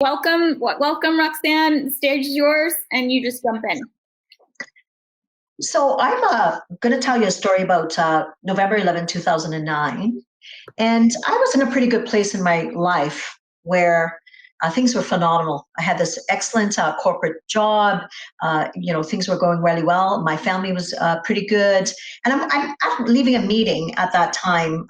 Welcome, Roxanne. The stage is yours, and you just jump in. So I'm going to tell you a story about November 2009. And I was in a pretty good place in my life where things were phenomenal. I had this excellent corporate job. Things were going really well. My family was pretty good. And I'm leaving a meeting at that time.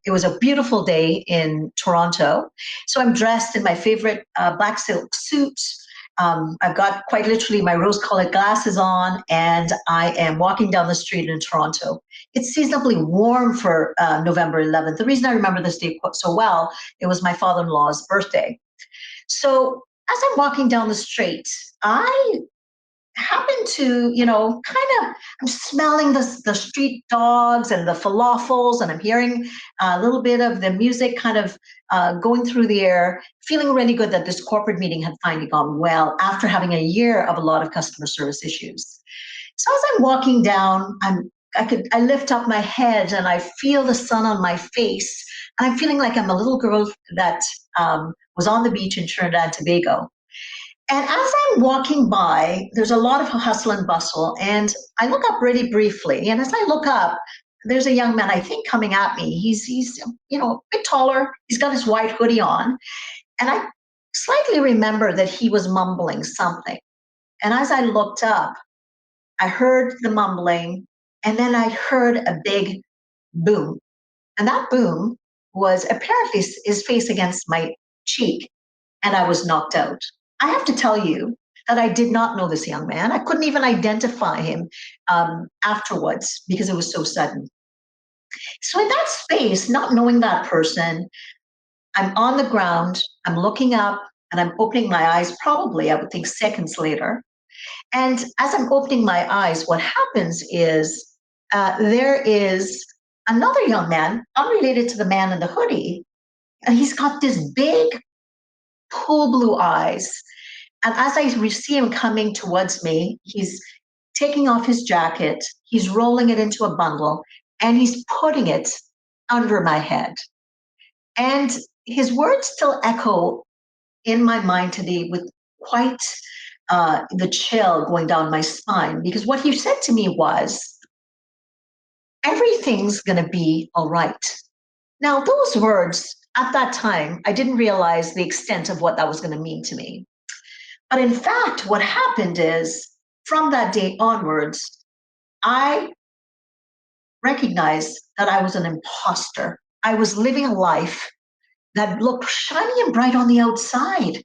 It was a beautiful day in Toronto. So I'm dressed in my favorite black silk suit. I've got quite literally my rose-colored glasses on, and I am walking down the street in Toronto. It's seasonably warm for November 11th. The reason I remember this day so well, it was my father-in-law's birthday. So as I'm walking down the street, I happen to, I'm smelling the street dogs and the falafels, and I'm hearing a little bit of the music kind of going through the air, feeling really good that this corporate meeting had finally gone well after having a year of a lot of customer service issues. So as I'm walking down, I lift up my head and I feel the sun on my face, and I'm feeling like I'm a little girl that was on the beach in Trinidad and Tobago. And as I'm walking by, there's a lot of hustle and bustle, and I look up really briefly. And as I look up, there's a young man, I think, coming at me. He's a bit taller. He's got his white hoodie on, and I slightly remember that he was mumbling something. And as I looked up, I heard the mumbling, and then I heard a big boom. And that boom was apparently his face against my cheek, and I was knocked out. I have to tell you that I did not know this young man. I couldn't even identify him afterwards because it was so sudden. So in that space, not knowing that person, I'm on the ground, I'm looking up, and I'm opening my eyes, probably, I would think, seconds later. And as I'm opening my eyes, what happens is there is another young man, unrelated to the man in the hoodie, and he's got this big pool blue eyes. And as I see him coming towards me, he's taking off his jacket, he's rolling it into a bundle, and he's putting it under my head. And his words still echo in my mind today with quite the chill going down my spine, because what he said to me was, everything's going to be all right. Now, those words, at that time, I didn't realize the extent of what that was going to mean to me. But in fact, what happened is, from that day onwards, I recognized that I was an imposter. I was living a life that looked shiny and bright on the outside.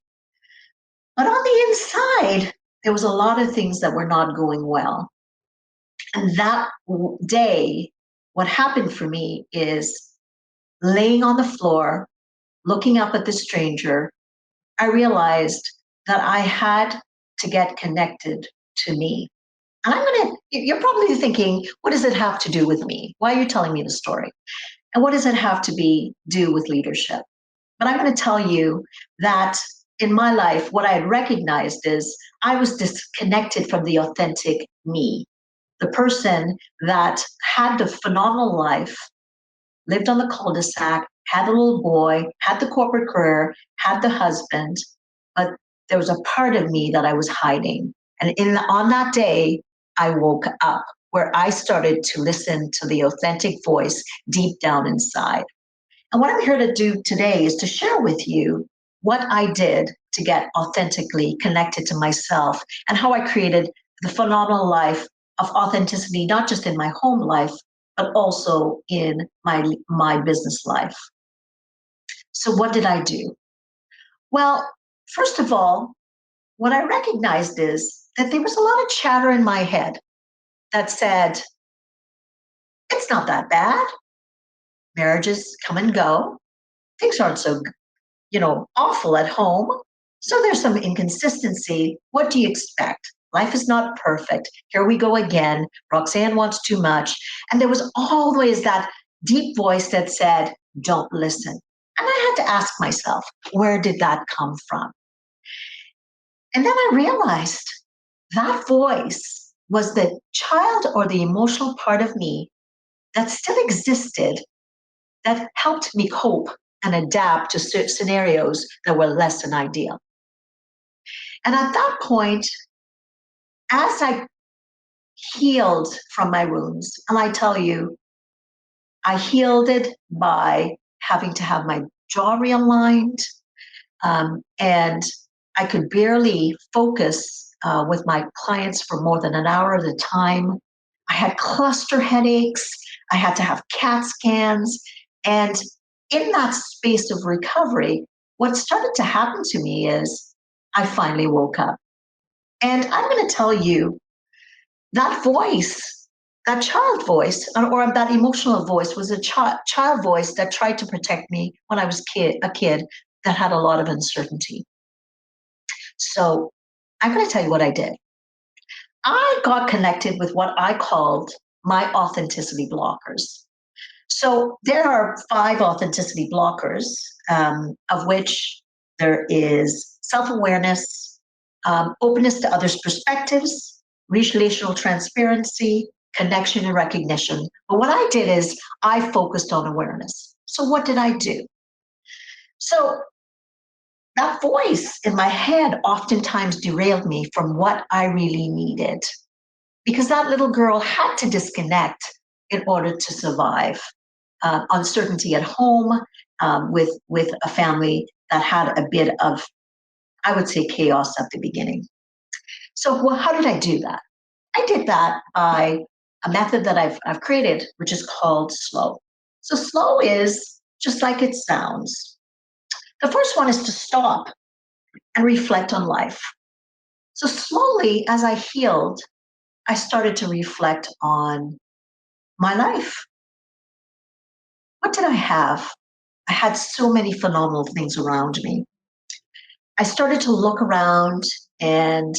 But on the inside, there was a lot of things that were not going well. And that day, what happened for me is, laying on the floor, looking up at the stranger, I realized that I had to get connected to me. And you're probably thinking, what does it have to do with me? Why are you telling me the story? And what does it have to do with leadership? But I'm going to tell you that in my life, what I had recognized is I was disconnected from the authentic me, the person that had the phenomenal life, lived on the cul-de-sac, had a little boy, had the corporate career, had the husband, but there was a part of me that I was hiding. And on that day, I woke up where I started to listen to the authentic voice deep down inside. And what I'm here to do today is to share with you what I did to get authentically connected to myself, and how I created the phenomenal life of authenticity, not just in my home life, but also in my business life. So what did I do? Well, first of all, what I recognized is that there was a lot of chatter in my head that said, it's not that bad. Marriages come and go. Things aren't so, awful at home. So there's some inconsistency. What do you expect? Life is not perfect. Here we go again. Roxanne wants too much. And there was always that deep voice that said, don't listen. And I had to ask myself, where did that come from? And then I realized that voice was the child or the emotional part of me that still existed, that helped me cope and adapt to certain scenarios that were less than ideal. And at that point, as I healed from my wounds, and I tell you, I healed it by having to have my jaw realigned, and I could barely focus with my clients for more than an hour at a time. I had cluster headaches. I had to have CAT scans. And in that space of recovery, what started to happen to me is I finally woke up. And I'm going to tell you that voice, that child voice, or that emotional voice was a child voice that tried to protect me when I was a kid that had a lot of uncertainty. So I'm going to tell you what I did. I got connected with what I called my authenticity blockers. So there are 5 authenticity blockers, of which there is self-awareness, openness to others' perspectives, relational transparency, connection and recognition. But what I did is I focused on awareness. So what did I do? So that voice in my head oftentimes derailed me from what I really needed because that little girl had to disconnect in order to survive. Uncertainty at home, with a family that had a bit of, I would say, chaos at the beginning. So, well, how did I do that? I did that by a method that I've created, which is called slow. So, slow is just like it sounds. The first one is to stop and reflect on life. So, slowly, as I healed, I started to reflect on my life. What did I have? I had so many phenomenal things around me. I started to look around and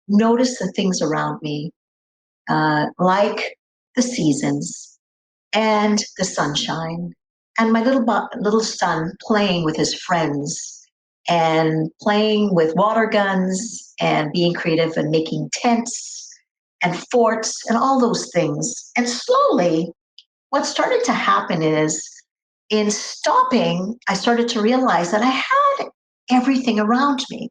notice the things around me, like the seasons and the sunshine, and my little son playing with his friends and playing with water guns and being creative and making tents and forts and all those things. And slowly, what started to happen is in stopping, I started to realize that I had everything around me.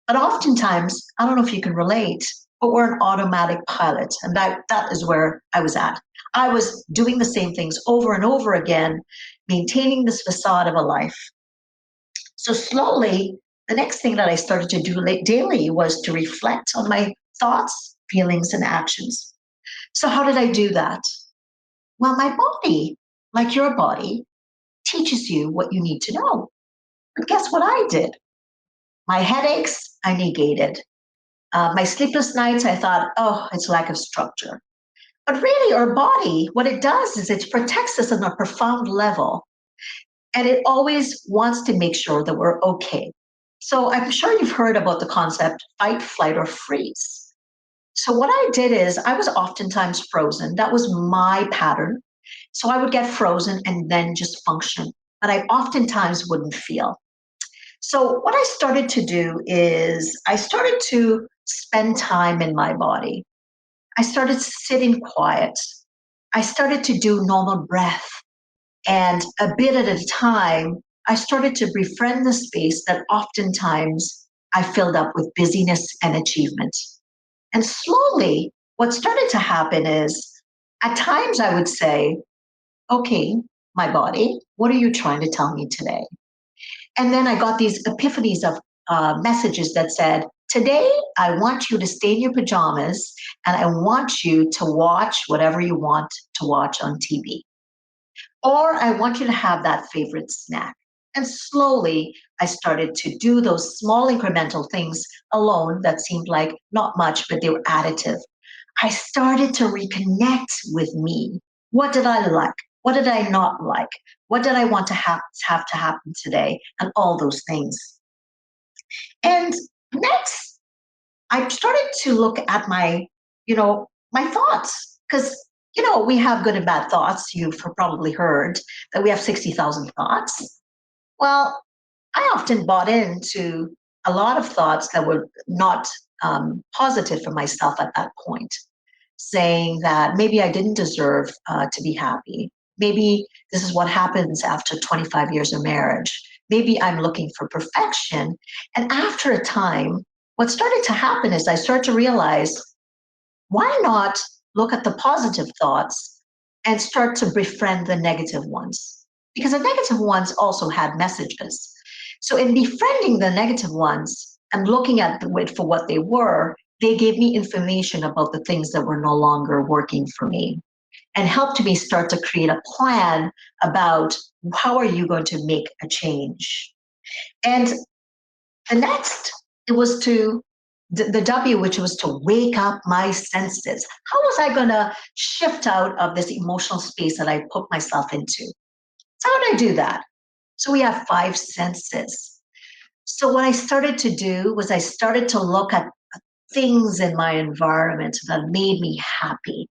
But oftentimes, I don't know if you can relate, but we're an automatic pilot. And that is where I was at. I was doing the same things over and over again, maintaining this facade of a life. So slowly, the next thing that I started to do daily was to reflect on my thoughts, feelings, and actions. So how did I do that? Well, my body, like your body, teaches you what you need to know. But guess what I did? My headaches, I negated. My sleepless nights, I thought, oh, it's lack of structure. But really, our body, what it does is it protects us on a profound level. And it always wants to make sure that we're okay. So I'm sure you've heard about the concept fight, flight, or freeze. So what I did is I was oftentimes frozen. That was my pattern. So I would get frozen and then just function. But I oftentimes wouldn't feel. So what I started to do is I started to spend time in my body. I started sitting quiet. I started to do normal breath. And a bit at a time, I started to befriend the space that oftentimes I filled up with busyness and achievement. And slowly, what started to happen is at times I would say, okay, my body, what are you trying to tell me today? And then I got these epiphanies of messages that said, today I want you to stay in your pajamas and I want you to watch whatever you want to watch on TV. Or I want you to have that favorite snack. And slowly I started to do those small incremental things alone that seemed like not much, but they were additive. I started to reconnect with me. What did I like? What did I not like? What did I want to have to happen today? And all those things. And next, I started to look at my thoughts. Because, we have good and bad thoughts. You've probably heard that we have 60,000 thoughts. Well, I often bought into a lot of thoughts that were not positive for myself at that point, saying that maybe I didn't deserve to be happy. Maybe this is what happens after 25 years of marriage. Maybe I'm looking for perfection. And after a time, what started to happen is I started to realize, why not look at the positive thoughts and start to befriend the negative ones? Because the negative ones also had messages. So in befriending the negative ones and looking at it for what they were, they gave me information about the things that were no longer working for me and helped me start to create a plan about how are you going to make a change. And the next, it was to the W, which was to wake up my senses. How was I going to shift out of this emotional space that I put myself into? So how did I do that? So we have five senses. So what I started to do was I started to look at things in my environment that made me happy.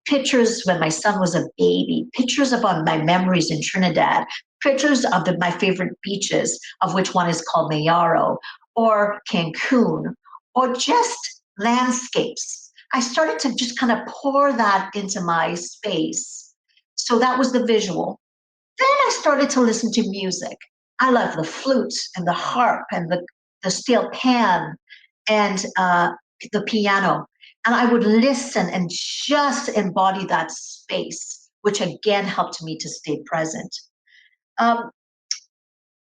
Pictures when my son was a baby, pictures about my memories in Trinidad, pictures of my favorite beaches, of which one is called Mayaro or Cancun, or just landscapes. I started to just kind of pour that into my space. So that was the visual. Then I started to listen to music. I love the flute and the harp and the steel pan and the piano. And I would listen and just embody that space, which again helped me to stay present. Um,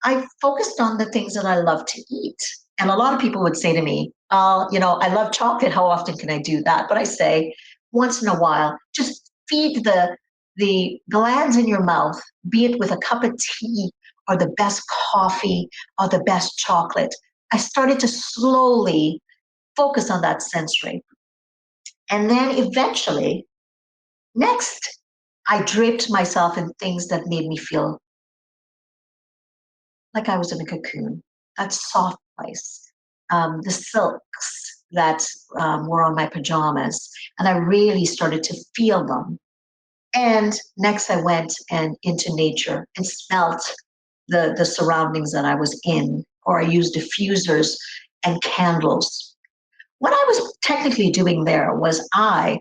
I focused on the things that I love to eat. And a lot of people would say to me, I love chocolate. How often can I do that? But I say, once in a while, just feed the glands in your mouth, be it with a cup of tea or the best coffee or the best chocolate. I started to slowly focus on that sensory. And then eventually, next, I draped myself in things that made me feel like I was in a cocoon, that soft place, the silks that were on my pajamas. And I really started to feel them. And next, I went and into nature and smelt the surroundings that I was in, or I used diffusers and candles. What I was technically doing there was I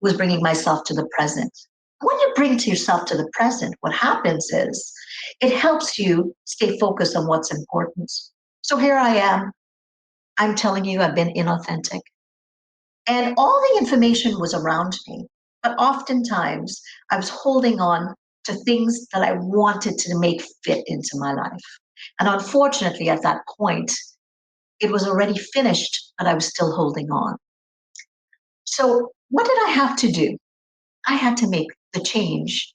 was bringing myself to the present. When you bring to yourself to the present, what happens is it helps you stay focused on what's important. So here I am. I'm telling you, I've been inauthentic. And all the information was around me. But oftentimes, I was holding on to things that I wanted to make fit into my life. And unfortunately, at that point, it was already finished, but I was still holding on. So, what did I have to do? I had to make the change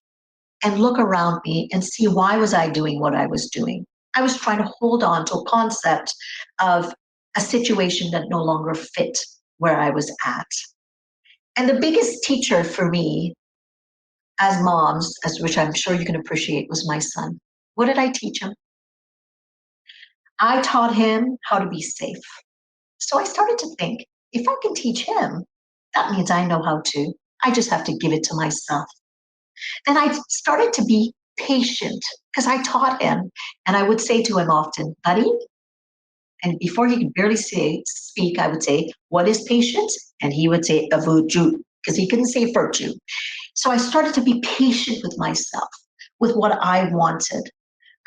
and look around me and see why was I doing what I was doing. I was trying to hold on to a concept of a situation that no longer fit where I was at. And the biggest teacher for me as moms, as which I'm sure you can appreciate, was my son. What did I teach him? I taught him how to be safe. So I started to think, if I can teach him, that means I know how to. I just have to give it to myself. Then I started to be patient because I taught him. And I would say to him often, buddy, and before he could barely speak, I would say, what is patience? And he would say, a virtue, because he couldn't say virtue. So I started to be patient with myself, with what I wanted.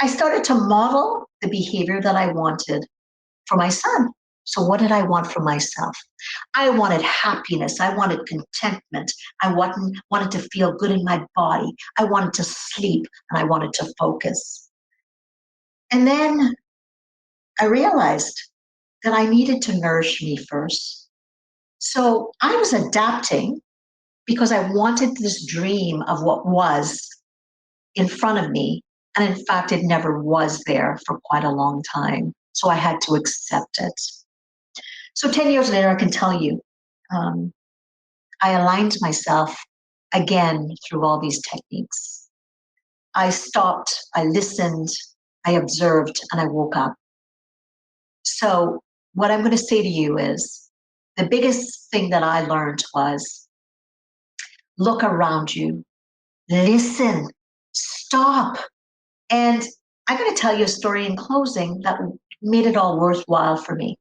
I started to model the behavior that I wanted for my son. So what did I want for myself? I wanted happiness. I wanted contentment. I wanted to feel good in my body. I wanted to sleep and I wanted to focus. And then I realized that I needed to nourish me first. So I was adapting because I wanted this dream of what was in front of me. And in fact, it never was there for quite a long time. So I had to accept it. So 10 years later, I can tell you, I aligned myself again through all these techniques. I stopped, I listened, I observed, and I woke up. So what I'm going to say to you is the biggest thing that I learned was look around you, listen, stop. And I'm going to tell you a story in closing that made it all worthwhile for me.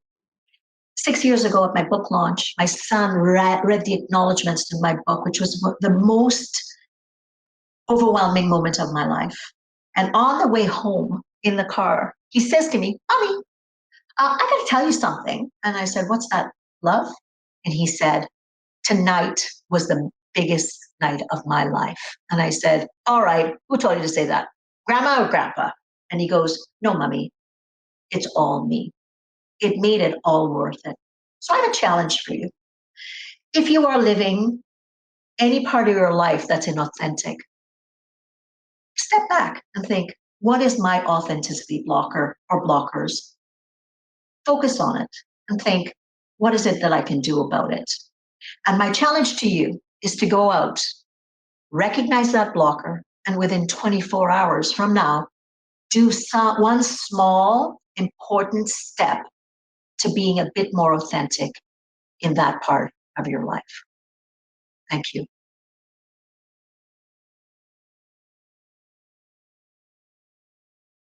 6 years ago at my book launch, my son read the acknowledgments to my book, which was the most overwhelming moment of my life. And on the way home in the car, he says to me, Mommy, I got to tell you something. And I said, what's that, love? And he said, tonight was the biggest night of my life. And I said, all right, who told you to say that? Grandma or grandpa? And he goes, no, mommy, it's all me. It made it all worth it. So I have a challenge for you. If you are living any part of your life that's inauthentic, step back and think, what is my authenticity blocker or blockers? Focus on it and think, what is it that I can do about it? And my challenge to you is to go out, recognize that blocker, and within 24 hours from now, do one small, important step to being a bit more authentic in that part of your life. Thank you.